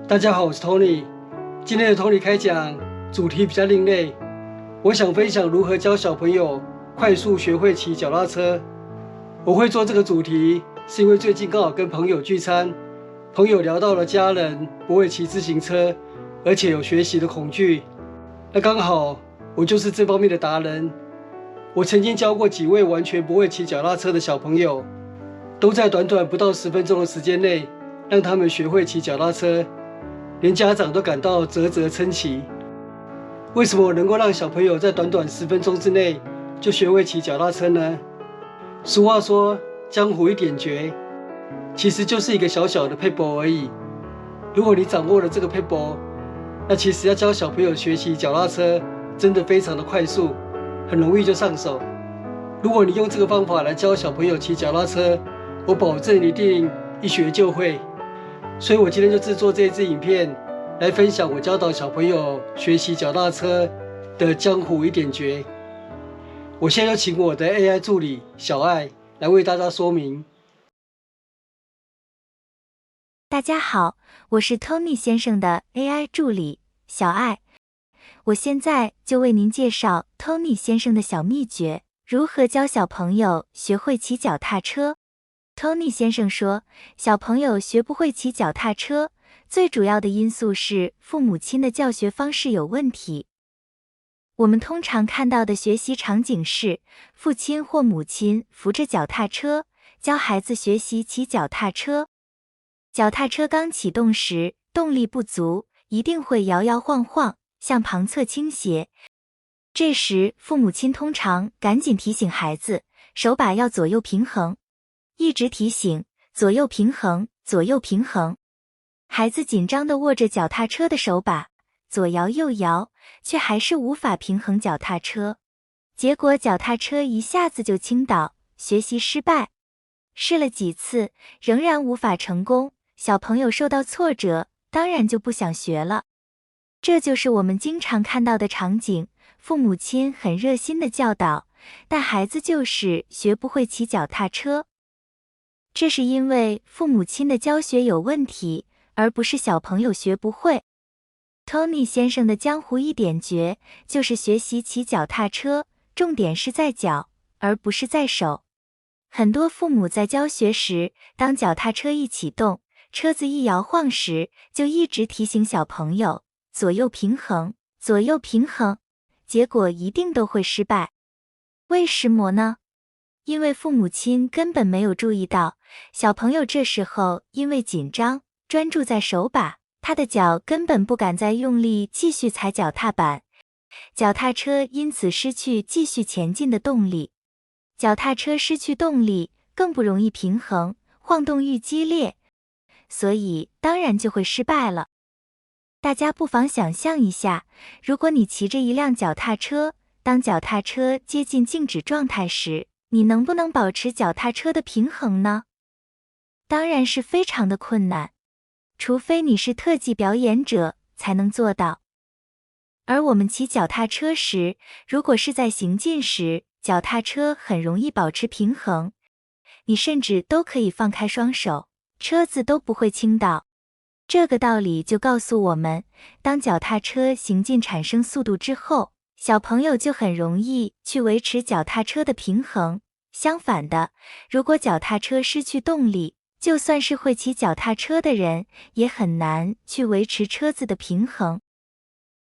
大家好，我是 Tony。今天的 Tony 开讲主题比较另类，我想分享如何教小朋友快速学会骑脚踏车。我会做这个主题，是因为最近刚好跟朋友聚餐，朋友聊到了家人不会骑自行车，而且有学习的恐惧。那刚好我就是这方面的达人。我曾经教过几位完全不会骑脚踏车的小朋友，都在短短不到10分钟的时间内，让他们学会骑脚踏车。连家长都感到啧啧称奇。为什么我能够让小朋友在短短10分钟之内就学会骑脚踏车呢？俗话说江湖一点诀，其实就是一个小小的撇步而已。如果你掌握了这个撇步，那其实要教小朋友学习脚踏车真的非常的快速，很容易就上手。如果你用这个方法来教小朋友骑脚踏车，我保证一定一学就会。所以我今天就制作这一支影片，来分享我教导小朋友学习脚踏车的江湖一点诀。我现在就请我的 AI 助理小爱来为大家说明。大家好，我是 Tony 先生的 AI 助理小爱。我现在就为您介绍 Tony 先生的小秘诀，如何教小朋友学会骑脚踏车。Tony 先生说，小朋友学不会骑脚踏车，最主要的因素是父母亲的教学方式有问题。我们通常看到的学习场景是，父亲或母亲扶着脚踏车，教孩子学习骑脚踏车。脚踏车刚启动时，动力不足，一定会摇摇晃晃，向旁侧倾斜。这时，父母亲通常赶紧提醒孩子，手把要左右平衡。一直提醒，左右平衡，左右平衡。孩子紧张地握着脚踏车的手把，左摇右摇，却还是无法平衡脚踏车。结果脚踏车一下子就倾倒，学习失败。试了几次，仍然无法成功，小朋友受到挫折，当然就不想学了。这就是我们经常看到的场景，父母亲很热心地教导，但孩子就是学不会骑脚踏车。这是因为父母亲的教学有问题，而不是小朋友学不会。Tony 先生的江湖一点诀就是学习骑脚踏车，重点是在脚，而不是在手。很多父母在教学时，当脚踏车一启动，车子一摇晃时，就一直提醒小朋友左右平衡，左右平衡，结果一定都会失败。为什么呢？因为父母亲根本没有注意到，小朋友这时候因为紧张，专注在手把，他的脚根本不敢再用力继续踩脚踏板，脚踏车因此失去继续前进的动力。脚踏车失去动力，更不容易平衡，晃动愈激烈，所以当然就会失败了。大家不妨想象一下，如果你骑着一辆脚踏车，当脚踏车接近静止状态时，你能不能保持脚踏车的平衡呢？当然是非常的困难，除非你是特技表演者才能做到。而我们骑脚踏车时，如果是在行进时，脚踏车很容易保持平衡，你甚至都可以放开双手，车子都不会倾倒。这个道理就告诉我们，当脚踏车行进产生速度之后，小朋友就很容易去维持脚踏车的平衡。相反的，如果脚踏车失去动力，就算是会骑脚踏车的人，也很难去维持车子的平衡。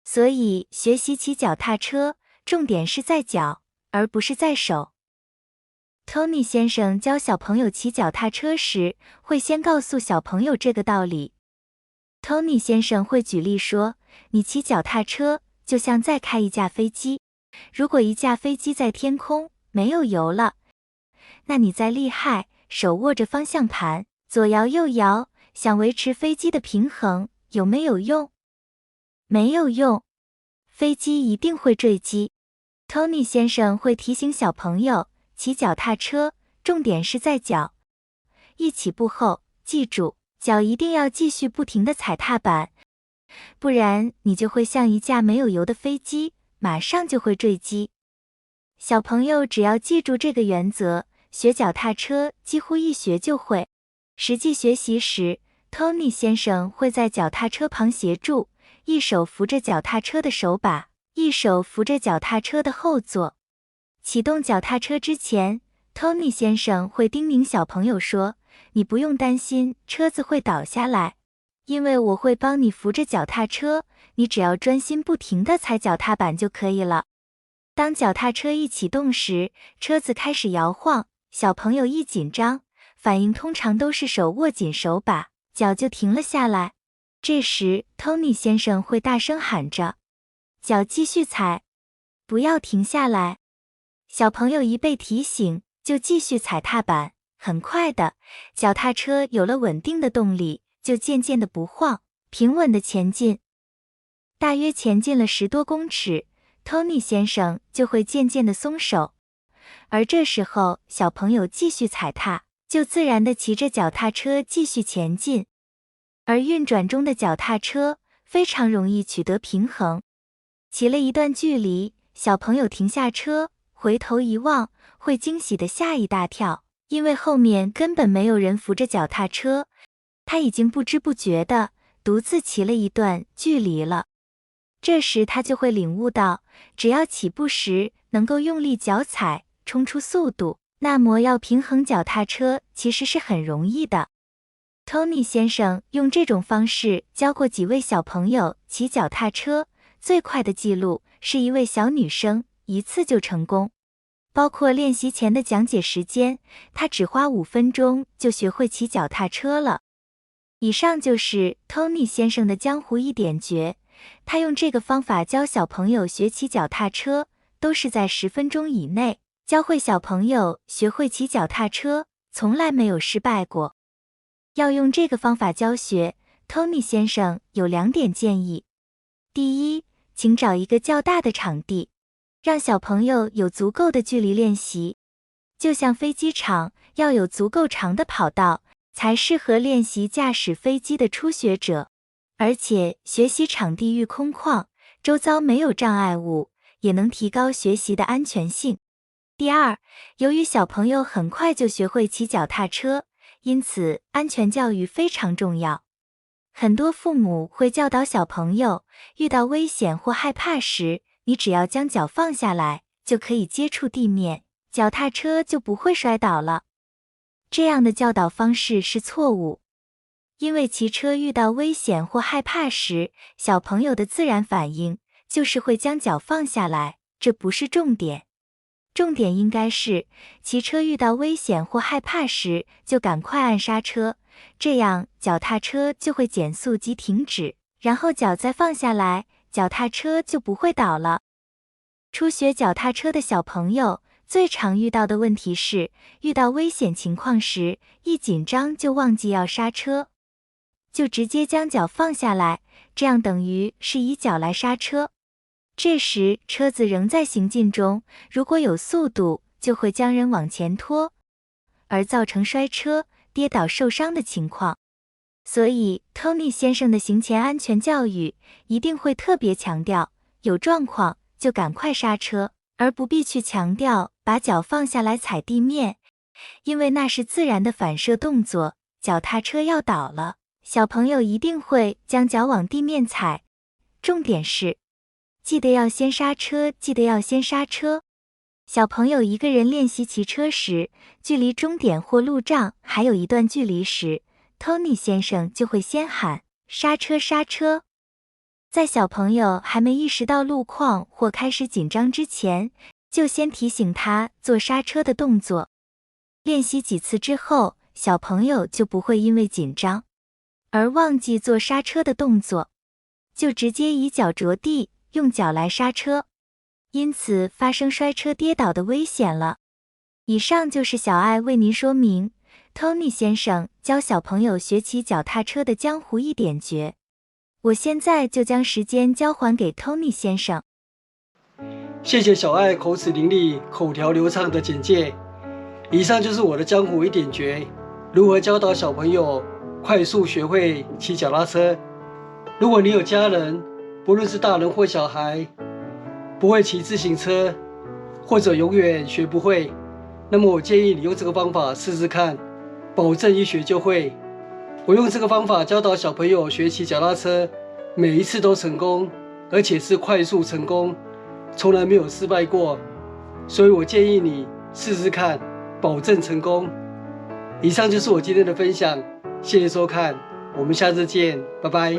所以，学习骑脚踏车，重点是在脚，而不是在手。Tony 先生教小朋友骑脚踏车时，会先告诉小朋友这个道理。Tony 先生会举例说，你骑脚踏车就像在开一架飞机，如果一架飞机在天空，没有油了，那你再厉害，手握着方向盘，左摇右摇，想维持飞机的平衡，有没有用？没有用，飞机一定会坠机。Tony 先生会提醒小朋友，骑脚踏车，重点是在脚。一起步后，记住，脚一定要继续不停地踩踏板，不然你就会像一架没有油的飞机，马上就会坠机。小朋友只要记住这个原则，学脚踏车几乎一学就会。实际学习时， Tony 先生会在脚踏车旁协助，一手扶着脚踏车的手把，一手扶着脚踏车的后座。启动脚踏车之前， Tony 先生会叮咛小朋友说，你不用担心车子会倒下来，因为我会帮你扶着脚踏车，你只要专心不停地踩脚踏板就可以了。当脚踏车一启动时，车子开始摇晃，小朋友一紧张，反应通常都是手握紧手把，脚就停了下来。这时 Tony 先生会大声喊着，脚继续踩，不要停下来。小朋友一被提醒，就继续踩踏板，很快的，脚踏车有了稳定的动力，就渐渐的不晃，平稳的前进。大约前进了10多公尺， Tony 先生就会渐渐的松手，而这时候小朋友继续踩踏，就自然的骑着脚踏车继续前进。而运转中的脚踏车非常容易取得平衡。骑了一段距离，小朋友停下车，回头一望，会惊喜的吓一大跳，因为后面根本没有人扶着脚踏车，他已经不知不觉的独自骑了一段距离了。这时他就会领悟到，只要起步时能够用力脚踩，冲出速度，那么要平衡脚踏车其实是很容易的。Tony 先生用这种方式教过几位小朋友骑脚踏车，最快的记录是一位小女生一次就成功。包括练习前的讲解时间，她只花5分钟就学会骑脚踏车了。以上就是 Tony 先生的江湖一点诀，他用这个方法教小朋友学骑脚踏车，都是在10分钟以内教会小朋友学会骑脚踏车，从来没有失败过。要用这个方法教学， Tony 先生有2点建议。第一，请找一个较大的场地，让小朋友有足够的距离练习。就像飞机场要有足够长的跑道，才适合练习驾驶飞机的初学者。而且学习场地愈空旷，周遭没有障碍物，也能提高学习的安全性。第二，由于小朋友很快就学会骑脚踏车，因此安全教育非常重要。很多父母会教导小朋友，遇到危险或害怕时，你只要将脚放下来，就可以接触地面，脚踏车就不会摔倒了。这样的教导方式是错误，因为骑车遇到危险或害怕时，小朋友的自然反应就是会将脚放下来，这不是重点。重点应该是，骑车遇到危险或害怕时，就赶快按刹车，这样脚踏车就会减速及停止，然后脚再放下来，脚踏车就不会倒了。初学脚踏车的小朋友最常遇到的问题是，遇到危险情况时，一紧张就忘记要刹车，就直接将脚放下来，这样等于是以脚来刹车。这时车子仍在行进中，如果有速度，就会将人往前拖，而造成摔车、跌倒受伤的情况。所以 Tony 先生的行前安全教育一定会特别强调，有状况就赶快刹车，而不必去强调把脚放下来踩地面，因为那是自然的反射动作，脚踏车要倒了，小朋友一定会将脚往地面踩。重点是记得要先刹车，记得要先刹车。小朋友一个人练习骑车时，距离终点或路障还有一段距离时， Tony 先生就会先喊刹车刹车。在小朋友还没意识到路况或开始紧张之前，就先提醒他做刹车的动作。练习几次之后，小朋友就不会因为紧张而忘记做刹车的动作，就直接以脚着地，用脚来刹车，因此发生摔车跌倒的危险了。以上就是小爱为您说明 Tony 先生教小朋友学骑脚踏车的江湖一点诀。我现在就将时间交还给 Tony 先生。谢谢小爱口齿伶俐、口条流畅的简介。以上就是我的江湖一点诀，如何教导小朋友快速学会骑脚踏车。如果你有家人，不论是大人或小孩，不会骑自行车，或者永远学不会，那么我建议你用这个方法试试看，保证一学就会。我用这个方法教导小朋友学骑脚踏车，每一次都成功，而且是快速成功，从来没有失败过。所以我建议你试试看，保证成功。以上就是我今天的分享，谢谢收看，我们下次见，拜拜。